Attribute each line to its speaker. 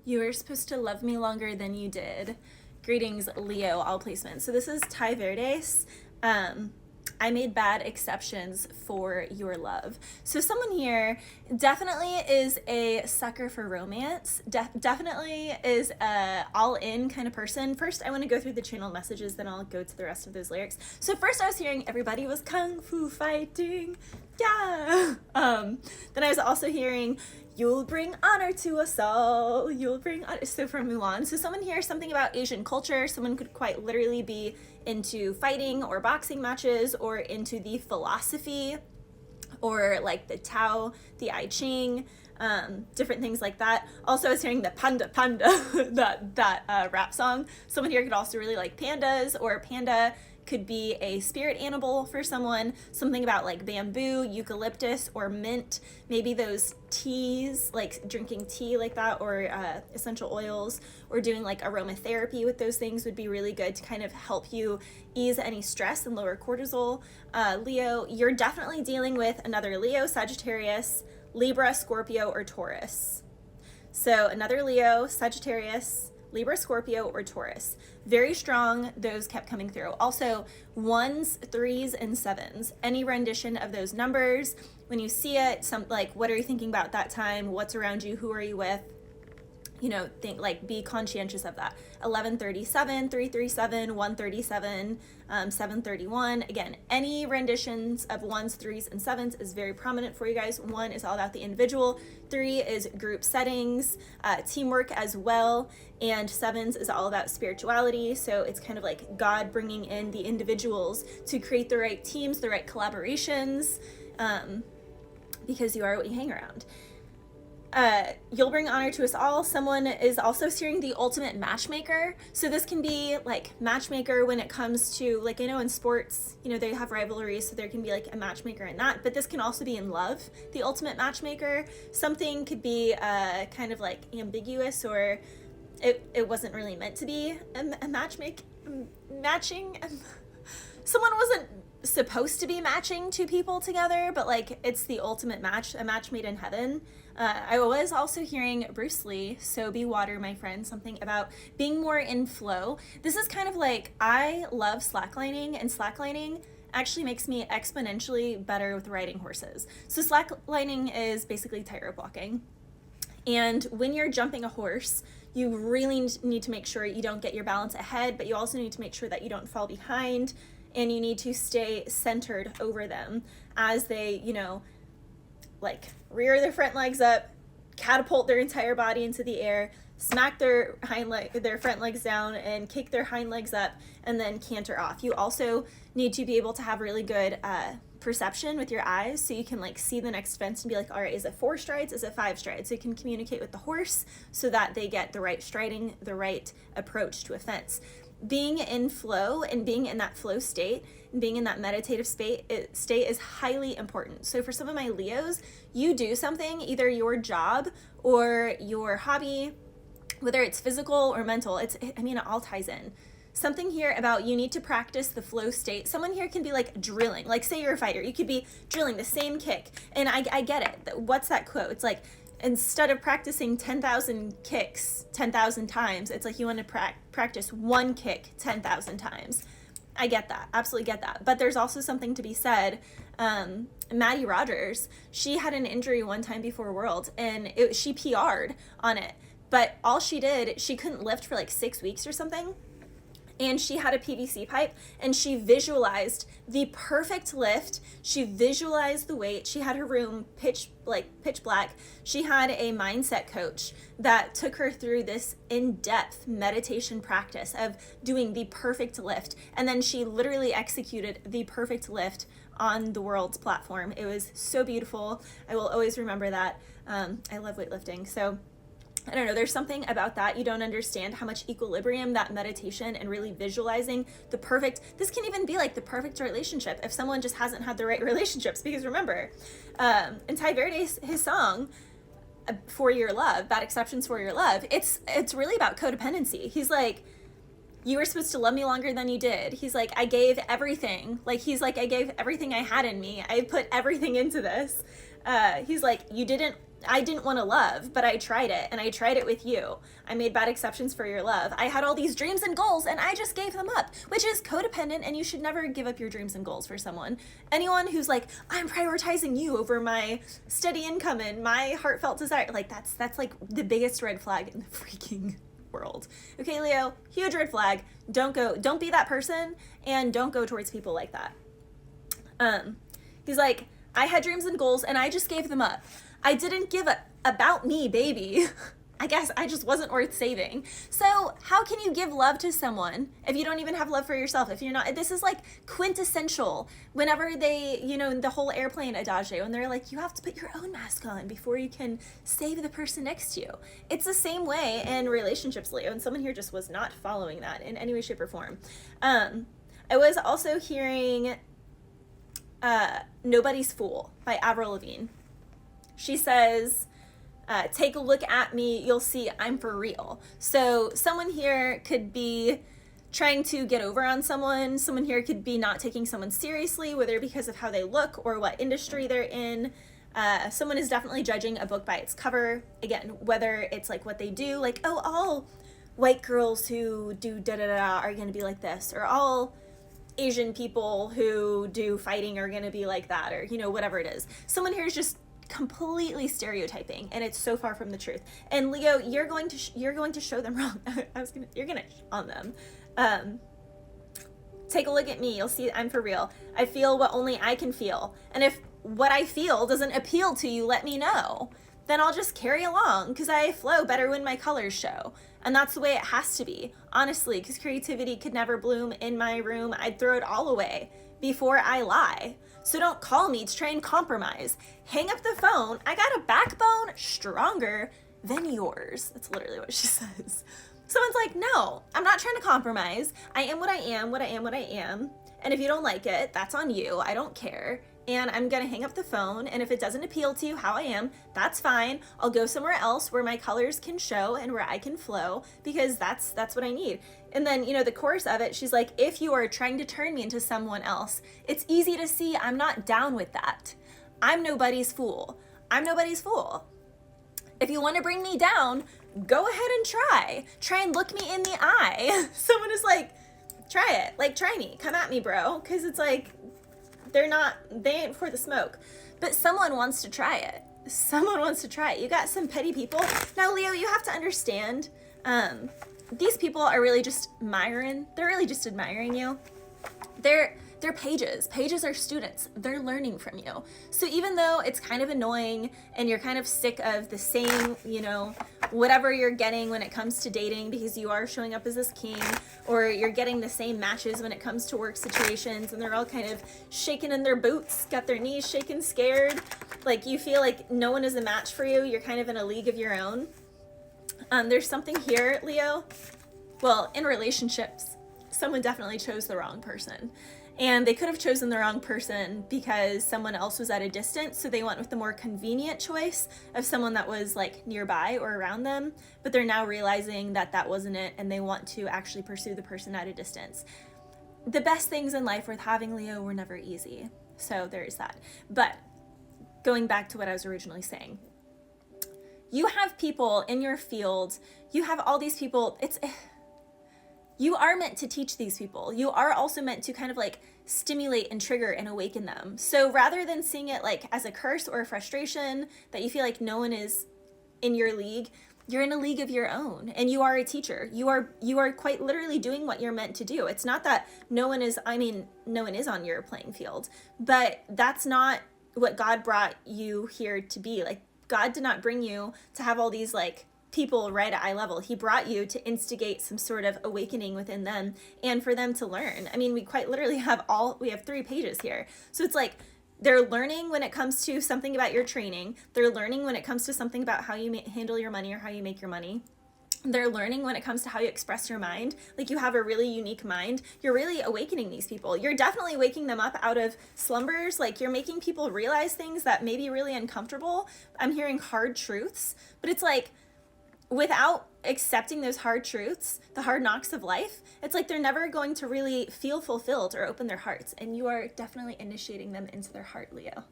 Speaker 1: You were supposed to love me longer than you did. Greetings, Leo, all placements. So this is Ty Verdes. I made bad exceptions for your love. So someone here definitely is a sucker for romance, definitely is a all-in kind of person. First, I want to go through the channel messages, then I'll go to the rest of those lyrics. So first I was hearing everybody was kung fu fighting, yeah. Then I was also hearing you'll bring honor to us all. You'll bring honor. So from Mulan. So someone here, something about Asian culture. Someone could quite literally be into fighting or boxing matches or into the philosophy or like the Tao, the I Ching, different things like that. Also, I was hearing the Panda Panda, that rap song. Someone here could also really like pandas, or panda could be a spirit animal for someone. Something about like bamboo, eucalyptus, or mint. Maybe those teas, like drinking tea like that, or essential oils, or doing like aromatherapy with those things would be really good to kind of help you ease any stress and lower cortisol. Leo, you're definitely dealing with another Leo, Sagittarius, Libra, Scorpio, or Taurus. So another Leo, Sagittarius, Libra, Scorpio, or Taurus. Very strong, those kept coming through. Also, 1s, 3s, and 7s. Any rendition of those numbers, when you see it, some like, what are you thinking about that time? What's around you? Who are you with? You know, think like, be conscientious of that. 1137, 337, 137, 731. Again, any renditions of 1s, 3s, and 7s is very prominent for you guys. 1 is all about the individual. 3 is group settings, teamwork as well. And 7s is all about spirituality. So it's kind of like God bringing in the individuals to create the right teams, the right collaborations, because you are what you hang around. You'll bring honor to us all. Someone is also seeing the ultimate matchmaker. So this can be like matchmaker when it comes to, like, I know in sports, you know, they have rivalries, so there can be like a matchmaker in that, but this can also be in love, the ultimate matchmaker. Something could be kind of like ambiguous, or it wasn't really meant to be a matching. Someone wasn't supposed to be matching two people together, but like it's the ultimate match, a match made in heaven. I was also hearing Bruce Lee, so be water, my friend, something about being more in flow. This is kind of like, I love slacklining, and slacklining actually makes me exponentially better with riding horses. So slacklining is basically tightrope walking. And when you're jumping a horse, you really need to make sure you don't get your balance ahead, but you also need to make sure that you don't fall behind, and you need to stay centered over them as they, you know, like rear their front legs up, catapult their entire body into the air, smack their front legs down, and kick their hind legs up, and then canter off. You also need to be able to have really good perception with your eyes, so you can like see the next fence and be like, all right, is it 4 strides? Is it 5 strides? So you can communicate with the horse so that they get the right striding, the right approach to a fence. Being in flow and being in that flow state and being in that meditative state is highly important. So for some of my Leos, you do something, either your job or your hobby, whether it's physical or mental, it all ties in. Something here about you need to practice the flow state. Someone here can be like drilling, like say you're a fighter, you could be drilling the same kick. And I get it. What's that quote? It's like, instead of practicing 10,000 kicks 10,000 times, it's like you want to practice one kick 10,000 times. I get that, absolutely get that. But there's also something to be said. Maddie Rogers, she had an injury one time before Worlds, and she PR'd on it. But all she did, she couldn't lift for like 6 weeks or something. And she had a PVC pipe, and she visualized the perfect lift. She visualized the weight. She had her room pitch black. She had a mindset coach that took her through this in-depth meditation practice of doing the perfect lift. And then she literally executed the perfect lift on the World's platform. It was so beautiful. I will always remember that. I love weightlifting. So I don't know, there's something about that. You don't understand how much equilibrium that meditation and really visualizing the perfect, this can even be like the perfect relationship if someone just hasn't had the right relationships. Because remember, in Ty Verdes, his song, For Your Love, Bad Exceptions for Your Love, it's really about codependency. He's like, you were supposed to love me longer than you did. He's like, I gave everything. Like, he's like, I gave everything I had in me. I put everything into this. He's like, I didn't want to love, but I tried it, and I tried it with you. I made bad exceptions for your love. I had all these dreams and goals, and I just gave them up, which is codependent, and you should never give up your dreams and goals for someone. Anyone who's like, I'm prioritizing you over my steady income and my heartfelt desire, like that's like the biggest red flag in the freaking world. Okay, Leo, huge red flag. Don't be that person, and don't go towards people like that. He's like, I had dreams and goals, and I just gave them up. I didn't give a about me, baby. I guess I just wasn't worth saving. So how can you give love to someone if you don't even have love for yourself? If you're not, this is like quintessential whenever they, the whole airplane adagio, and they're like, you have to put your own mask on before you can save the person next to you. It's the same way in relationships, Leo, and someone here just was not following that in any way, shape, or form. I was also hearing Nobody's Fool by Avril Lavigne. She says, take a look at me, you'll see I'm for real. So someone here could be trying to get over on someone. Someone here could be not taking someone seriously, whether because of how they look or what industry they're in. Someone is definitely judging a book by its cover. Again, whether it's like what they do, like, oh, all white girls who do da-da-da are going to be like this, or all Asian people who do fighting are going to be like that, or, whatever it is. Someone here is just completely stereotyping, and it's so far from the truth. And Leo, you're going to show them wrong. You're gonna on them. Take a look at me, you'll see I'm for real. I feel what only I can feel, and if what I feel doesn't appeal to you, let me know. Then I'll just carry along, because I flow better when my colors show. And that's the way it has to be, honestly, because creativity could never bloom in my room. I'd throw it all away before I lie. So don't call me to try and compromise. Hang up the phone. I got a backbone stronger than yours. That's literally what she says. Someone's like, no, I'm not trying to compromise. I am what I am, what I am, what I am. And if you don't like it, that's on you. I don't care. And I'm going to hang up the phone. And if it doesn't appeal to you how I am, that's fine. I'll go somewhere else where my colors can show and where I can flow, because that's what I need. And then, the chorus of it, she's like, if you are trying to turn me into someone else, it's easy to see I'm not down with that. I'm nobody's fool. I'm nobody's fool. If you want to bring me down, go ahead and try. Try and look me in the eye. Someone is like, try it. Like, try me. Come at me, bro. Because it's like, they ain't for the smoke. But someone wants to try it. Someone wants to try it. You got some petty people. Now, Leo, you have to understand, these people are really just admiring. They're really just admiring you. They're pages. Pages are students. They're learning from you. So even though it's kind of annoying and you're kind of sick of the same, whatever you're getting when it comes to dating, because you are showing up as this king, or you're getting the same matches when it comes to work situations, and they're all kind of shaking in their boots, got their knees shaking, scared. Like, you feel like no one is a match for you. You're kind of in a league of your own. There's something here, Leo. Well, in relationships, someone definitely chose the wrong person. And they could have chosen the wrong person because someone else was at a distance, so they went with the more convenient choice of someone that was like nearby or around them, but they're now realizing that that wasn't it, and they want to actually pursue the person at a distance. The best things in life worth having, Leo, were never easy. So there's that. But going back to what I was originally saying, you have people in your field, you have all these people, you are meant to teach these people. You are also meant to kind of like stimulate and trigger and awaken them. So rather than seeing it like as a curse or a frustration that you feel like no one is in your league, you're in a league of your own, and you are a teacher. You are quite literally doing what you're meant to do. It's not that no one is on your playing field, but that's not what God brought you here to be. Like, God did not bring you to have all these like people right at eye level. He brought you to instigate some sort of awakening within them and for them to learn. I mean, we quite literally have 3 pages here. So it's like they're learning when it comes to something about your training. They're learning when it comes to something about how you handle your money or how you make your money. They're learning when it comes to how you express your mind. Like, you have a really unique mind. You're really awakening these people. You're definitely waking them up out of slumbers. Like, you're making people realize things that may be really uncomfortable. I'm hearing hard truths, but it's like, without accepting those hard truths, the hard knocks of life, it's like they're never going to really feel fulfilled or open their hearts. And you are definitely initiating them into their heart, Leo.